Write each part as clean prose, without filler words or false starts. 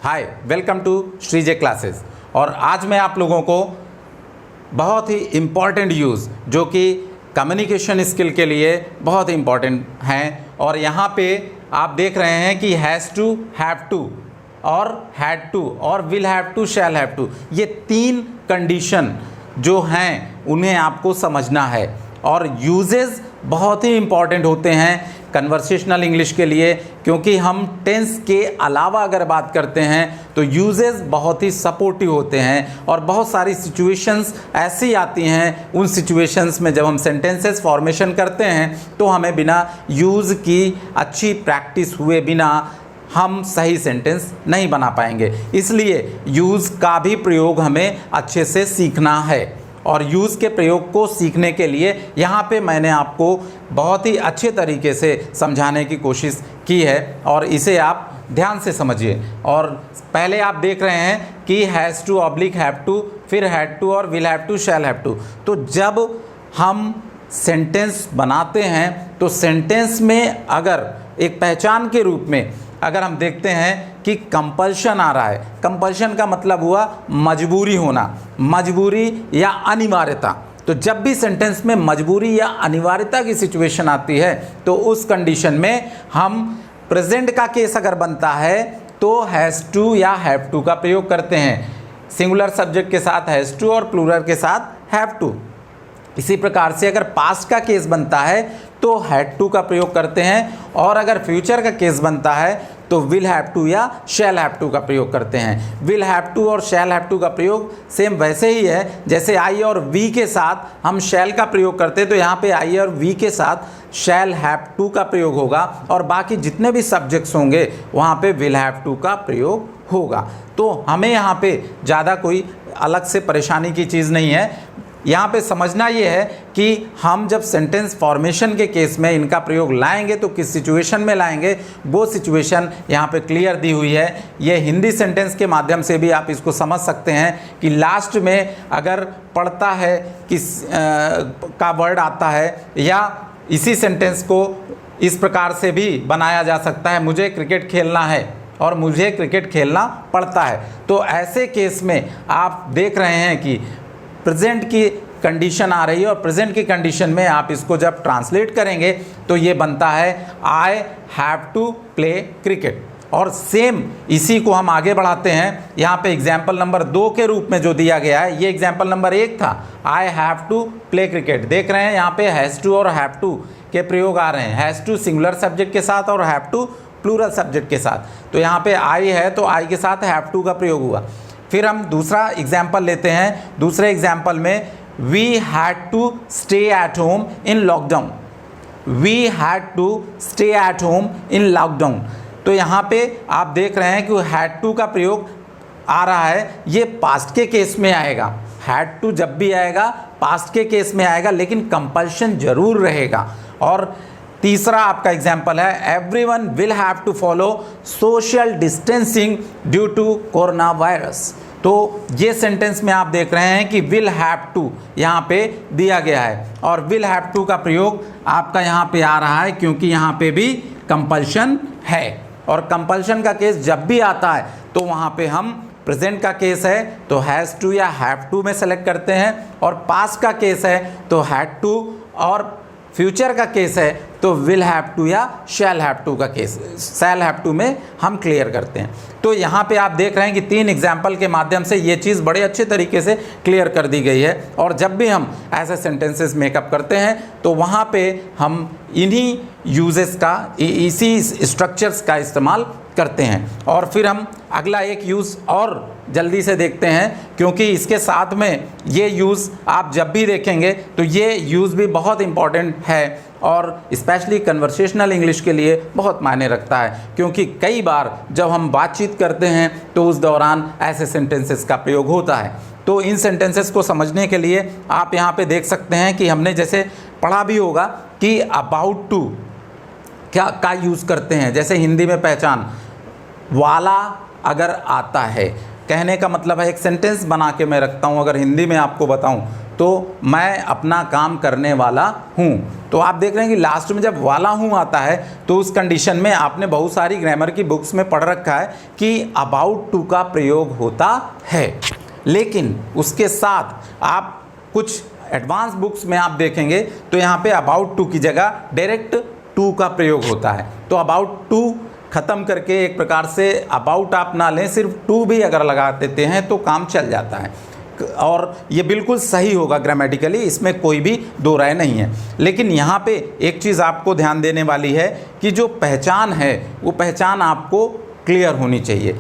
Hi, welcome to Shreeje classes. और आज मैं आप लोगों को बहुत ही इम्पॉर्टेंट यूज़ जो कि कम्युनिकेशन स्किल के लिए बहुत इम्पॉर्टेंट हैं, और यहाँ पे आप देख रहे हैं कि हैज़ टू, हैव टू और हैड टू और will have to, shall have to, ये तीन कंडीशन जो हैं उन्हें आपको समझना है। और यूजेस बहुत ही इम्पॉर्टेंट होते हैं कन्वर्सेशनल इंग्लिश के लिए, क्योंकि हम टेंस के अलावा अगर बात करते हैं तो यूजेस बहुत ही सपोर्टिव होते हैं। और बहुत सारी सिचुएशंस ऐसी आती हैं, उन सिचुएशंस में जब हम सेंटेंसेस फॉर्मेशन करते हैं तो हमें बिना यूज़ की अच्छी प्रैक्टिस हुए बिना हम सही सेंटेंस नहीं बना पाएंगे। इसलिए यूज़ का भी प्रयोग हमें अच्छे से सीखना है। और यूज़ के प्रयोग को सीखने के लिए यहाँ पे मैंने आपको बहुत ही अच्छे तरीके से समझाने की कोशिश की है, और इसे आप ध्यान से समझिए। और पहले आप देख रहे हैं कि has to oblique have to, फिर हैड टू और will have to, shall have to. तो जब हम सेंटेंस बनाते हैं तो सेंटेंस में अगर एक पहचान के रूप में अगर हम देखते हैं कि कंपल्शन आ रहा है, कंपल्शन का मतलब हुआ मजबूरी होना, मजबूरी या अनिवार्यता। तो जब भी सेंटेंस में मजबूरी या अनिवार्यता की सिचुएशन आती है तो उस कंडीशन में हम प्रेजेंट का केस अगर बनता है तो हैज़ टू या हैव टू का प्रयोग करते हैं। सिंगुलर सब्जेक्ट के साथ हैज़ टू और प्लूरल के साथ हैव टू। इसी प्रकार से अगर पास्ट का केस बनता है तो हैड टू का प्रयोग करते हैं, और अगर फ्यूचर का केस बनता है तो विल हैव टू या शैल हैव टू का प्रयोग करते हैं। विल हैव टू और शैल हैव टू का प्रयोग सेम वैसे ही है जैसे आई और वी के साथ हम शैल का प्रयोग करते हैं, तो यहाँ पे आई और वी के साथ शैल हैव टू का प्रयोग होगा, और बाकी जितने भी सब्जेक्ट्स होंगे वहाँ पे विल हैव टू का प्रयोग होगा। तो हमें यहाँ पे ज़्यादा कोई अलग से परेशानी की चीज़ नहीं है। यहाँ पे समझना ये है कि हम जब सेंटेंस फॉर्मेशन के केस में इनका प्रयोग लाएंगे तो किस सिचुएशन में लाएंगे, वो सिचुएशन यहाँ पे क्लियर दी हुई है। ये हिंदी सेंटेंस के माध्यम से भी आप इसको समझ सकते हैं कि लास्ट में अगर पढ़ता है किस का वर्ड आता है, या इसी सेंटेंस को इस प्रकार से भी बनाया जा सकता है, मुझे क्रिकेट खेलना है और मुझे क्रिकेट खेलना पड़ता है। तो ऐसे केस में आप देख रहे हैं कि प्रेजेंट की कंडीशन आ रही है, और प्रेजेंट की कंडीशन में आप इसको जब ट्रांसलेट करेंगे तो ये बनता है I have to play cricket. और सेम इसी को हम आगे बढ़ाते हैं। यहाँ पे एग्जाम्पल नंबर 2 के रूप में जो दिया गया है, ये एग्जाम्पल नंबर 1 था, I have to play cricket. देख रहे हैं यहाँ पे हैज़ टू और हैव टू के प्रयोग आ रहे हैं, हैज़ टू सिंगुलर सब्जेक्ट के साथ और हैव टू प्लूरल सब्जेक्ट के साथ। तो यहाँ पे आई है तो आई के साथ हैव टू का प्रयोग हुआ। फिर हम दूसरा एग्जाम्पल लेते हैं। दूसरे एग्जाम्पल में we had to stay at home in lockdown, we had to stay at home in lockdown. तो यहाँ पे आप देख रहे हैं कि हैड टू का प्रयोग आ रहा है, ये पास्ट के केस में आएगा। हैड टू जब भी आएगा पास्ट के केस में आएगा, लेकिन कंपल्शन जरूर रहेगा। और तीसरा आपका एग्जाम्पल है everyone will have to follow social distancing due to corona virus. तो ये सेंटेंस में आप देख रहे हैं कि विल हैव टू यहाँ पे दिया गया है, और विल हैव टू का प्रयोग आपका यहाँ पे आ रहा है क्योंकि यहाँ पे भी कंपल्शन है। और कंपल्शन का केस जब भी आता है तो वहाँ पे हम प्रेजेंट का केस है तो हैज़ टू या हैव टू में सेलेक्ट करते हैं, और पास्ट का केस है तो हैड टू, और फ्यूचर का केस है तो विल हैव टू या शैल हैव टू का केस, शैल हैव टू में हम क्लियर करते हैं। तो यहाँ पे आप देख रहे हैं कि 3 एग्जाम्पल के माध्यम से ये चीज़ बड़े अच्छे तरीके से क्लियर कर दी गई है। और जब भी हम ऐसे सेंटेंसेस मेकअप करते हैं तो वहाँ पे हम इन्हीं यूजेस का, इसी स्ट्रक्चर्स का इस्तेमाल करते हैं। और फिर हम अगला एक यूज़ और जल्दी से देखते हैं, क्योंकि इसके साथ में ये यूज़ आप जब भी देखेंगे तो ये यूज़ भी बहुत इम्पॉर्टेंट है, और स्पेशली कन्वर्सेशनल इंग्लिश के लिए बहुत मायने रखता है। क्योंकि कई बार जब हम बातचीत करते हैं तो उस दौरान ऐसे सेंटेंसेस का प्रयोग होता है। तो इन सेंटेंसेस को समझने के लिए आप यहाँ पे देख सकते हैं कि हमने जैसे पढ़ा भी होगा कि अबाउट टू क्या का यूज़ करते हैं। जैसे हिंदी में पहचान वाला अगर आता है, कहने का मतलब है, एक सेंटेंस बना के मैं रखता हूँ, अगर हिंदी में आपको बताऊँ तो मैं अपना काम करने वाला हूँ। तो आप देख रहे हैं कि लास्ट में जब वाला हूँ आता है तो उस कंडीशन में आपने बहुत सारी ग्रामर की बुक्स में पढ़ रखा है कि अबाउट टू का प्रयोग होता है, लेकिन उसके साथ आप कुछ एडवांस बुक्स में आप देखेंगे तो यहाँ पे अबाउट टू की जगह डायरेक्ट टू का प्रयोग होता है। तो अबाउट टू ख़त्म करके एक प्रकार से अबाउट आप ना लें, सिर्फ टू भी अगर लगा देते हैं तो काम चल जाता है और ये बिल्कुल सही होगा ग्रामेटिकली, इसमें कोई भी दो राय नहीं है। लेकिन यहाँ पे एक चीज़ आपको ध्यान देने वाली है कि जो पहचान है वो पहचान आपको क्लियर होनी चाहिए,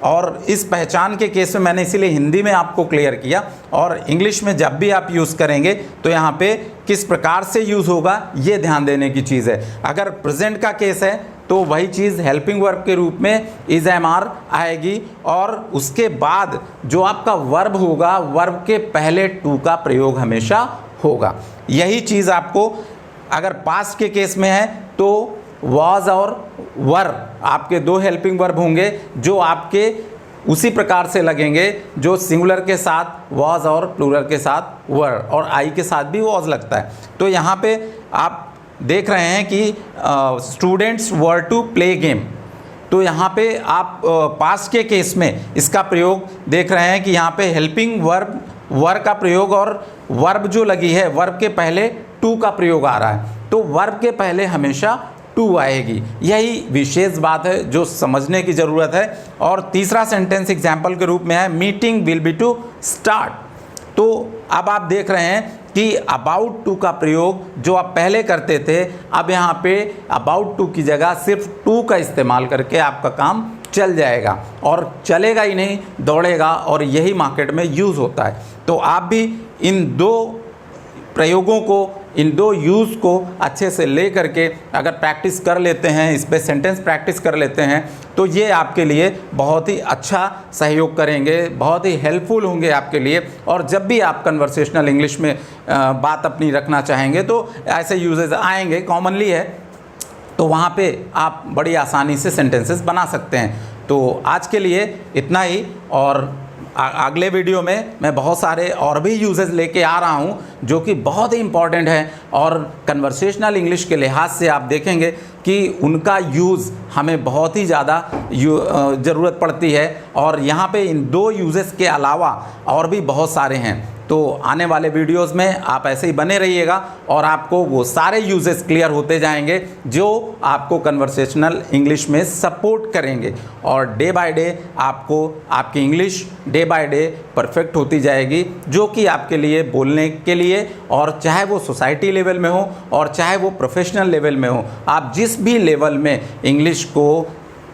और इस पहचान के केस में मैंने इसीलिए हिंदी में आपको क्लियर किया, और इंग्लिश में जब भी आप यूज़ करेंगे तो यहाँ पे किस प्रकार से यूज़ होगा ये ध्यान देने की चीज़ है। अगर प्रेजेंट का केस है तो वही चीज़ हेल्पिंग वर्ब के रूप में इज एम आर आएगी, और उसके बाद जो आपका वर्ब होगा वर्ब के पहले टू का प्रयोग हमेशा होगा। यही चीज़ आपको अगर पास्ट के केस में है तो वॉज और वर आपके दो हेल्पिंग वर्ब होंगे जो आपके उसी प्रकार से लगेंगे जो सिंगुलर के साथ वॉज और प्लूरल के साथ वर, और आई के साथ भी वॉज लगता है। तो यहाँ पे आप देख रहे हैं कि students were to play game, तो यहाँ पे आप पास्ट के केस में इसका प्रयोग देख रहे हैं कि यहाँ पे हेल्पिंग वर्ब वर का प्रयोग और वर्ब जो लगी है वर्ब के पहले टू का प्रयोग आ रहा है, तो वर्ब के पहले हमेशा टू आएगी। यही विशेष बात है जो समझने की ज़रूरत है। और तीसरा सेंटेंस एग्जाम्पल के रूप में है meeting will be to start. तो अब आप देख रहे हैं कि अबाउट टू का प्रयोग जो आप पहले करते थे, अब यहाँ पे अबाउट टू की जगह सिर्फ टू का इस्तेमाल करके आपका काम चल जाएगा, और चलेगा ही नहीं दौड़ेगा, और यही मार्केट में यूज़ होता है। तो आप भी इन दो प्रयोगों को, इन दो यूज़ को अच्छे से ले करके अगर प्रैक्टिस कर लेते हैं, इस पे सेंटेंस प्रैक्टिस कर लेते हैं, तो ये आपके लिए बहुत ही अच्छा सहयोग करेंगे, बहुत ही हेल्पफुल होंगे आपके लिए। और जब भी आप कन्वर्सेशनल इंग्लिश में बात अपनी रखना चाहेंगे तो ऐसे यूजेस आएंगे, कॉमनली है, तो वहाँ पे आप बड़ी आसानी से सेंटेंसेस बना सकते हैं। तो आज के लिए इतना ही, और अगले वीडियो में मैं बहुत सारे और भी यूजेस लेके आ रहा हूँ जो कि बहुत ही इम्पॉर्टेंट है, और कन्वर्सेशनल इंग्लिश के लिहाज से आप देखेंगे कि उनका यूज़ हमें बहुत ही ज़्यादा ज़रूरत पड़ती है। और यहाँ पे इन दो यूजेस के अलावा और भी बहुत सारे हैं। तो आने वाले वीडियोस में आप ऐसे ही बने रहिएगा और आपको वो सारे यूजेस क्लियर होते जाएंगे जो आपको कन्वर्सेशनल इंग्लिश में सपोर्ट करेंगे, और डे बाय डे आपको आपकी English day by day perfect होती जाएगी, जो कि आपके लिए बोलने के लिए, और चाहे वो सोसाइटी लेवल में हो और चाहे वो प्रोफेशनल लेवल में हो, आप जिस भी लेवल में इंग्लिश को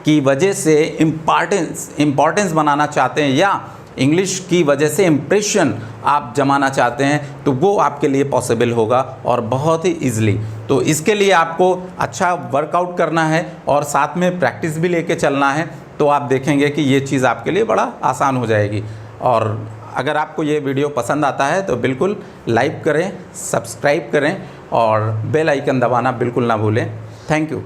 की वजह से इम्पॉर्टेंस बनाना चाहते हैं या इंग्लिश की वजह से इम्प्रेशन आप जमाना चाहते हैं, तो वो आपके लिए पॉसिबल होगा, और बहुत ही ईजिली। तो इसके लिए आपको अच्छा वर्कआउट करना है और साथ में प्रैक्टिस भी लेके चलना है, तो आप देखेंगे कि ये चीज़ आपके लिए बड़ा आसान हो जाएगी। और अगर आपको ये वीडियो पसंद आता है तो बिल्कुल लाइक करें, सब्सक्राइब करें और बेल आइकन दबाना बिल्कुल ना भूलें। Thank you.